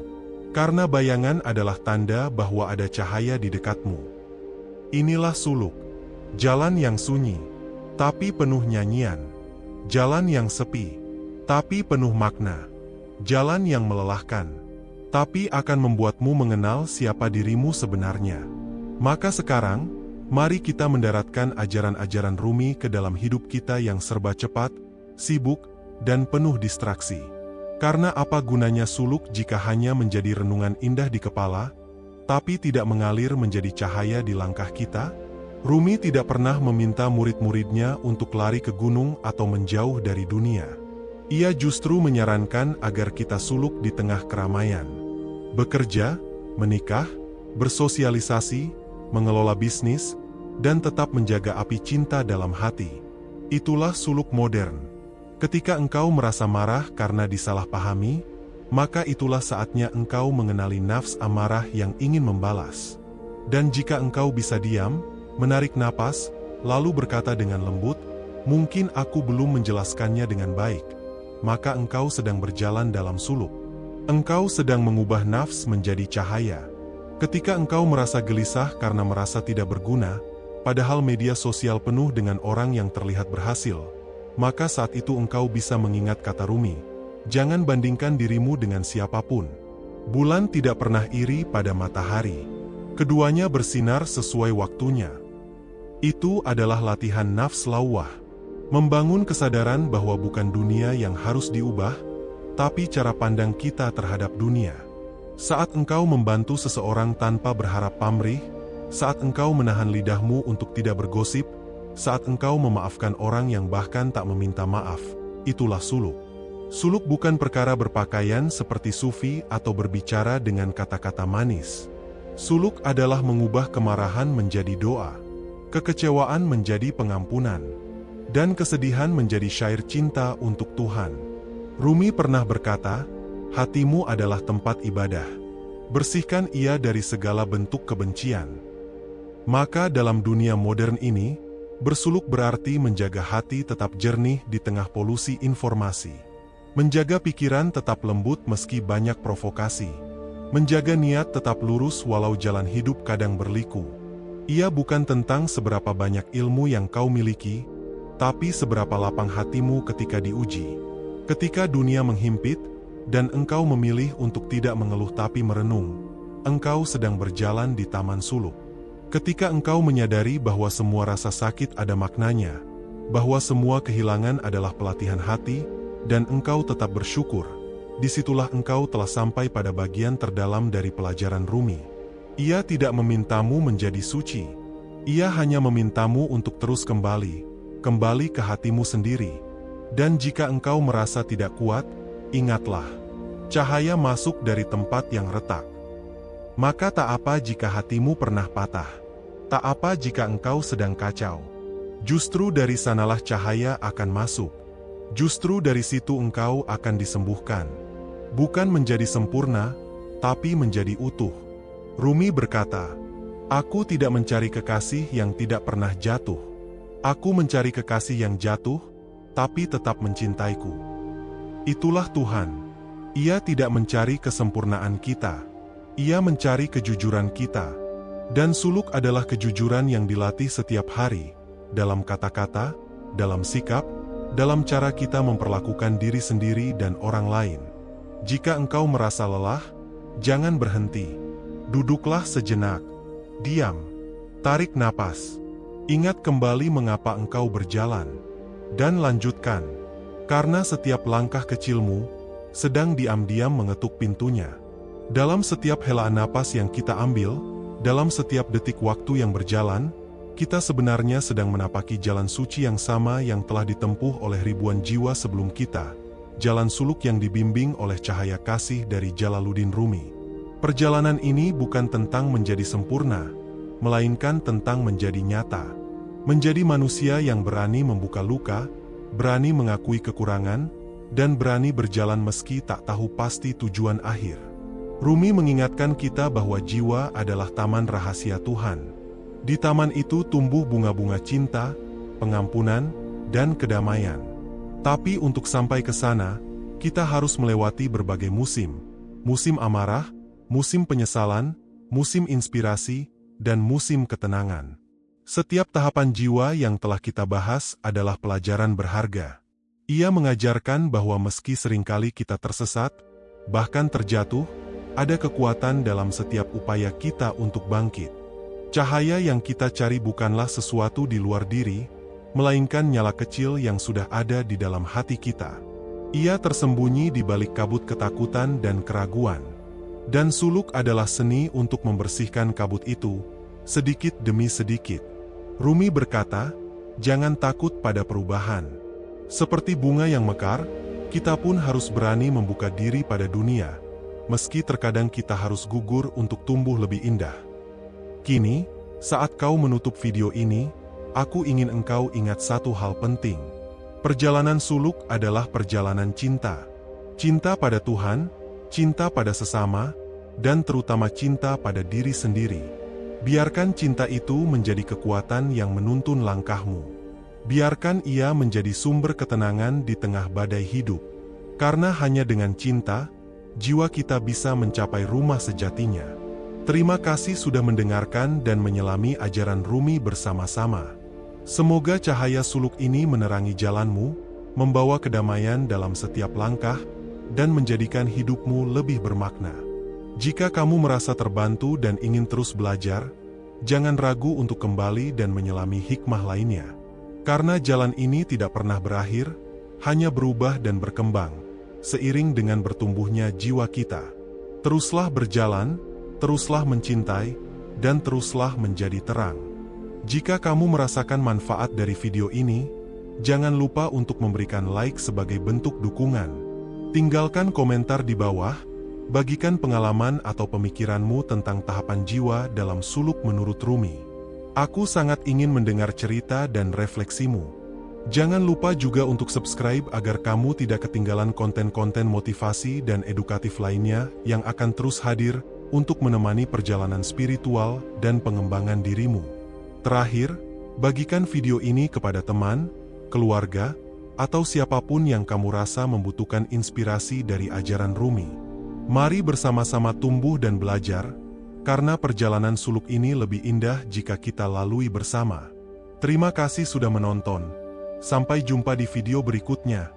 karena bayangan adalah tanda bahwa ada cahaya di dekatmu." Inilah suluk, jalan yang sunyi, tapi penuh nyanyian, jalan yang sepi, tapi penuh makna, jalan yang melelahkan, tapi akan membuatmu mengenal siapa dirimu sebenarnya. Maka sekarang, mari kita mendaratkan ajaran-ajaran Rumi ke dalam hidup kita yang serba cepat, sibuk, dan penuh distraksi. Karena apa gunanya suluk jika hanya menjadi renungan indah di kepala, tapi tidak mengalir menjadi cahaya di langkah kita? Rumi tidak pernah meminta murid-muridnya untuk lari ke gunung atau menjauh dari dunia. Ia justru menyarankan agar kita suluk di tengah keramaian. Bekerja, menikah, bersosialisasi, mengelola bisnis, dan tetap menjaga api cinta dalam hati. Itulah suluk modern. Ketika engkau merasa marah karena disalahpahami, maka itulah saatnya engkau mengenali nafs amarah yang ingin membalas. Dan jika engkau bisa diam, menarik napas, lalu berkata dengan lembut, "Mungkin aku belum menjelaskannya dengan baik," maka engkau sedang berjalan dalam suluk. Engkau sedang mengubah nafs menjadi cahaya. Ketika engkau merasa gelisah karena merasa tidak berguna, padahal media sosial penuh dengan orang yang terlihat berhasil, maka saat itu engkau bisa mengingat kata Rumi, "Jangan bandingkan dirimu dengan siapapun." Bulan tidak pernah iri pada matahari. Keduanya bersinar sesuai waktunya. Itu adalah latihan nafs lawwah. Membangun kesadaran bahwa bukan dunia yang harus diubah, tapi cara pandang kita terhadap dunia. Saat engkau membantu seseorang tanpa berharap pamrih, saat engkau menahan lidahmu untuk tidak bergosip, saat engkau memaafkan orang yang bahkan tak meminta maaf, itulah suluk. Suluk bukan perkara berpakaian seperti sufi atau berbicara dengan kata-kata manis. Suluk adalah mengubah kemarahan menjadi doa, kekecewaan menjadi pengampunan, dan kesedihan menjadi syair cinta untuk Tuhan. Rumi pernah berkata, "Hatimu adalah tempat ibadah. Bersihkan ia dari segala bentuk kebencian." Maka dalam dunia modern ini, bersuluk berarti menjaga hati tetap jernih di tengah polusi informasi. Menjaga pikiran tetap lembut meski banyak provokasi. Menjaga niat tetap lurus walau jalan hidup kadang berliku. Ia bukan tentang seberapa banyak ilmu yang kau miliki, tapi seberapa lapang hatimu ketika diuji. Ketika dunia menghimpit, dan engkau memilih untuk tidak mengeluh tapi merenung, engkau sedang berjalan di taman suluk. Ketika engkau menyadari bahwa semua rasa sakit ada maknanya, bahwa semua kehilangan adalah pelatihan hati, dan engkau tetap bersyukur, disitulah engkau telah sampai pada bagian terdalam dari pelajaran Rumi. Ia tidak memintamu menjadi suci. Ia hanya memintamu untuk terus kembali ke hatimu sendiri. Dan jika engkau merasa tidak kuat, ingatlah, cahaya masuk dari tempat yang retak. Maka tak apa jika hatimu pernah patah. Tak apa jika engkau sedang kacau. Justru dari sanalah cahaya akan masuk. Justru dari situ engkau akan disembuhkan. Bukan menjadi sempurna, tapi menjadi utuh. Rumi berkata, "Aku tidak mencari kekasih yang tidak pernah jatuh. Aku mencari kekasih yang jatuh, tapi tetap mencintaiku." Itulah Tuhan. Ia tidak mencari kesempurnaan kita. Ia mencari kejujuran kita. Dan suluk adalah kejujuran yang dilatih setiap hari, dalam kata-kata, dalam sikap, dalam cara kita memperlakukan diri sendiri dan orang lain. Jika engkau merasa lelah, jangan berhenti. Duduklah sejenak. Diam. Tarik napas. Ingat kembali mengapa engkau berjalan. Dan lanjutkan. Karena setiap langkah kecilmu sedang diam-diam mengetuk pintunya. Dalam setiap helaan napas yang kita ambil, dalam setiap detik waktu yang berjalan, kita sebenarnya sedang menapaki jalan suci yang sama yang telah ditempuh oleh ribuan jiwa sebelum kita. Jalan suluk yang dibimbing oleh cahaya kasih dari Jalaluddin Rumi. Perjalanan ini bukan tentang menjadi sempurna, melainkan tentang menjadi nyata. Menjadi manusia yang berani membuka luka, berani mengakui kekurangan, dan berani berjalan meski tak tahu pasti tujuan akhir. Rumi mengingatkan kita bahwa jiwa adalah taman rahasia Tuhan. Di taman itu tumbuh bunga-bunga cinta, pengampunan, dan kedamaian. Tapi untuk sampai ke sana, kita harus melewati berbagai musim. Musim amarah, musim penyesalan, musim inspirasi, dan musim ketenangan. Setiap tahapan jiwa yang telah kita bahas adalah pelajaran berharga. Ia mengajarkan bahwa meski seringkali kita tersesat, bahkan terjatuh, ada kekuatan dalam setiap upaya kita untuk bangkit. Cahaya yang kita cari bukanlah sesuatu di luar diri, melainkan nyala kecil yang sudah ada di dalam hati kita. Ia tersembunyi di balik kabut ketakutan dan keraguan. Dan suluk adalah seni untuk membersihkan kabut itu, sedikit demi sedikit. Rumi berkata, jangan takut pada perubahan. Seperti bunga yang mekar, kita pun harus berani membuka diri pada dunia, meski terkadang kita harus gugur untuk tumbuh lebih indah. Kini, saat kau menutup video ini, aku ingin engkau ingat satu hal penting. Perjalanan suluk adalah perjalanan cinta. Cinta pada Tuhan, cinta pada sesama, dan terutama cinta pada diri sendiri. Biarkan cinta itu menjadi kekuatan yang menuntun langkahmu. Biarkan ia menjadi sumber ketenangan di tengah badai hidup. Karena hanya dengan cinta, jiwa kita bisa mencapai rumah sejatinya. Terima kasih sudah mendengarkan dan menyelami ajaran Rumi bersama-sama. Semoga cahaya suluk ini menerangi jalanmu, membawa kedamaian dalam setiap langkah, dan menjadikan hidupmu lebih bermakna. Jika kamu merasa terbantu dan ingin terus belajar, jangan ragu untuk kembali dan menyelami hikmah lainnya. Karena jalan ini tidak pernah berakhir, hanya berubah dan berkembang, seiring dengan bertumbuhnya jiwa kita. Teruslah berjalan, teruslah mencintai, dan teruslah menjadi terang. Jika kamu merasakan manfaat dari video ini, jangan lupa untuk memberikan like sebagai bentuk dukungan. Tinggalkan komentar di bawah, bagikan pengalaman atau pemikiranmu tentang tahapan jiwa dalam suluk menurut Rumi. Aku sangat ingin mendengar cerita dan refleksimu. Jangan lupa juga untuk subscribe agar kamu tidak ketinggalan konten-konten motivasi dan edukatif lainnya yang akan terus hadir untuk menemani perjalanan spiritual dan pengembangan dirimu. Terakhir, bagikan video ini kepada teman, keluarga, atau siapapun yang kamu rasa membutuhkan inspirasi dari ajaran Rumi. Mari bersama-sama tumbuh dan belajar, karena perjalanan suluk ini lebih indah jika kita lalui bersama. Terima kasih sudah menonton. Sampai jumpa di video berikutnya.